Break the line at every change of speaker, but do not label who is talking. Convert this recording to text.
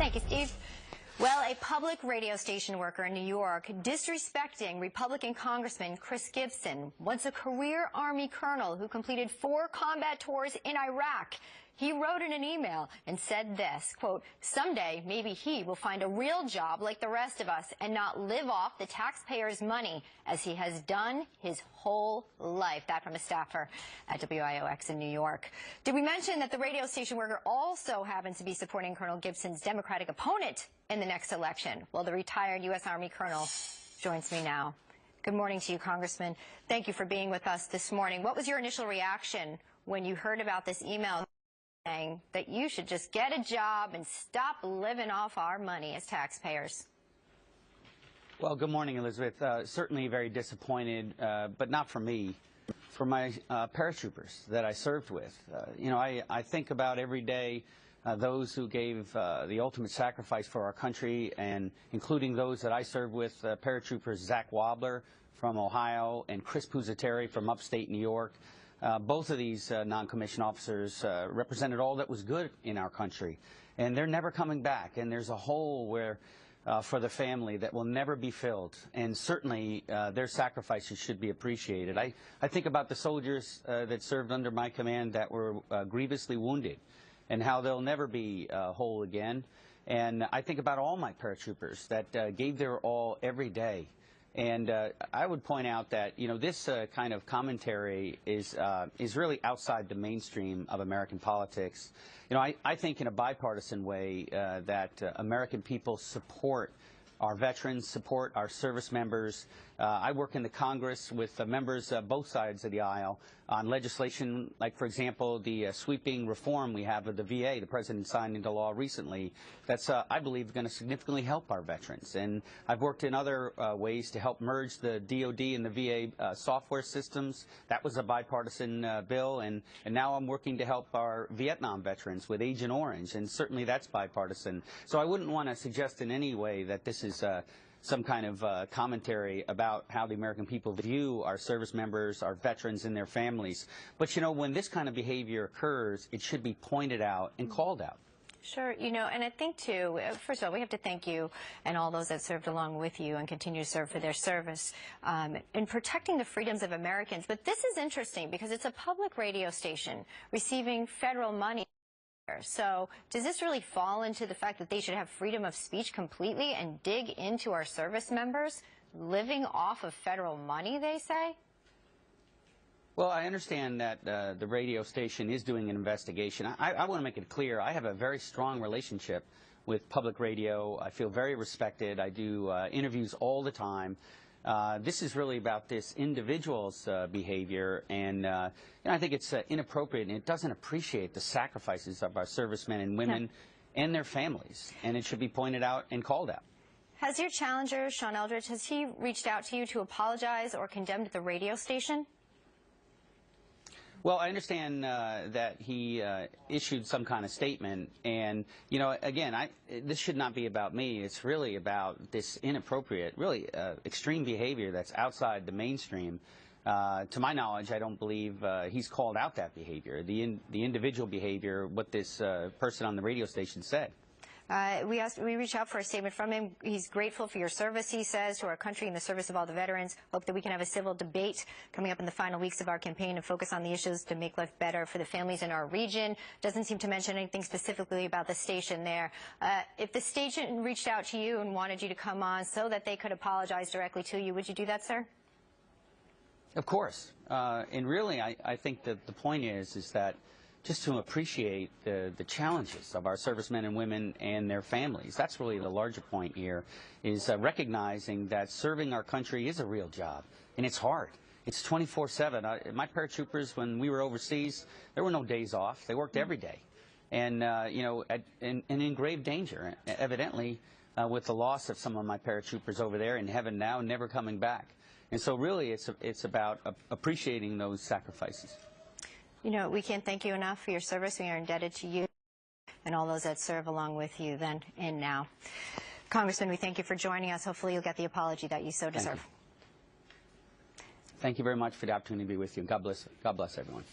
Thank you, Steve. Well, a public radio station worker in New York disrespecting Republican Congressman Chris Gibson, once a career Army colonel who completed 4 combat tours in Iraq. He wrote in an email and said this, quote, "Someday maybe he will find a real job like the rest of us and not live off the taxpayers' money as he has done his whole life." That from a staffer at WIOX in New York. Did we mention that the radio station worker also happens to be supporting Colonel Gibson's Democratic opponent in the next election? Well, the retired U.S. Army colonel joins me now. Good morning to you, Congressman. Thank you for being with us this morning. What was your initial reaction when you heard about this email saying that you should just get a job and stop living off our money as taxpayers?
Well, good morning, Elizabeth. Certainly very disappointed, but not for me, for my paratroopers that I served with. I think about every day those who gave the ultimate sacrifice for our country, and including those that I served with, paratroopers Zach Wobbler from Ohio and Chris Pusateri from upstate New York. Both of these non-commissioned officers represented all that was good in our country, and they're never coming back. And there's a hole where, for the family that will never be filled, and certainly their sacrifices should be appreciated. I think about the soldiers that served under my command that were grievously wounded, and how they'll never be whole again. And I think about all my paratroopers that gave their all every day. And I would point out that, this kind of commentary is really outside the mainstream of American politics. I think in a bipartisan way that American people support our veterans, support our service members. I work in the Congress with members both sides of the aisle on legislation like, for example, the sweeping reform we have of the VA. The President signed into law recently. That's, I believe, going to significantly help our veterans. And I've worked in other ways to help merge the DOD and the VA software systems. That was a bipartisan bill. And now I'm working to help our Vietnam veterans with Agent Orange. And certainly that's bipartisan. So I wouldn't want to suggest in any way that this is some kind of commentary about how the American people view our service members, our veterans, and their families. But, when this kind of behavior occurs, it should be pointed out and called out.
Sure, and I think, too, first of all, we have to thank you and all those that served along with you and continue to serve for their service in protecting the freedoms of Americans. But this is interesting because it's a public radio station receiving federal money. So does this really fall into the fact that they should have freedom of speech completely and dig into our service members living off of federal money, they say?
Well, I understand that the radio station is doing an investigation. I want to make it clear, I have a very strong relationship with public radio. I feel very respected. I do interviews all the time. This is really about this individual's behavior, and I think it's inappropriate, and it doesn't appreciate the sacrifices of our servicemen and women and their families, and it should be pointed out and called out.
Has your challenger, Sean Eldridge, has he reached out to you to apologize or condemn the radio station?
Well, I understand that he issued some kind of statement, and, again, this should not be about me. It's really about this inappropriate, really extreme behavior that's outside the mainstream. To my knowledge, I don't believe he's called out that behavior, the individual behavior, what this person on the radio station said.
We reached out for a statement from him. He's grateful for your service, he says, to our country in the service of all the veterans. Hope that we can have a civil debate coming up in the final weeks of our campaign and focus on the issues to make life better for the families in our region. Doesn't seem to mention anything specifically about the station there. If the station reached out to you and wanted you to come on so that they could apologize directly to you, would you do that, sir?
Of course. And really, I think that the point is that just to appreciate the challenges of our servicemen and women and their families. That's really the larger point here, is recognizing that serving our country is a real job, and it's hard. It's 24/7. My paratroopers, when we were overseas, there were no days off. They worked every day, and and in grave danger, evidently, with the loss of some of my paratroopers over there in heaven now, never coming back. And so really it's about appreciating those sacrifices.
We can't thank you enough for your service. We are indebted to you and all those that serve along with you then and now. Congressman, we thank you for joining us. Hopefully you'll get the apology that you so deserve.
Thank you very much for the opportunity to be with you. God bless everyone.